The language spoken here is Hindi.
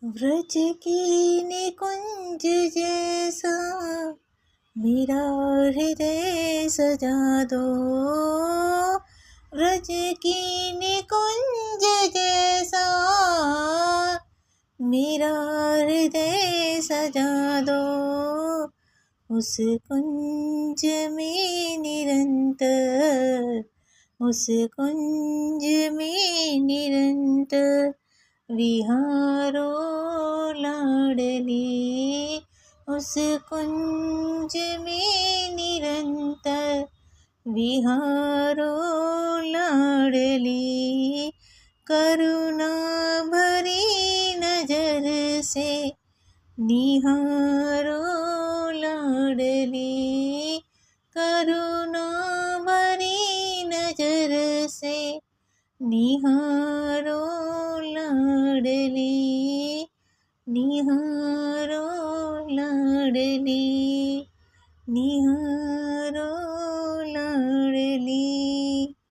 व्रज की निकुंज जैसा मेरा हृदय सजा दो। व्रज की निकुंज जैसा मेरा हृदय सजा दो। उस कुंज में निरंतर, उस कुंज में निरंतर विहारो लाडली। उस कुंज में निरंतर विहारो लाडली। करुणा भरी नजर से निहारो लाडली। करुणा भरी नजर से निहारो लाडली। निहारो लाडली, निहारो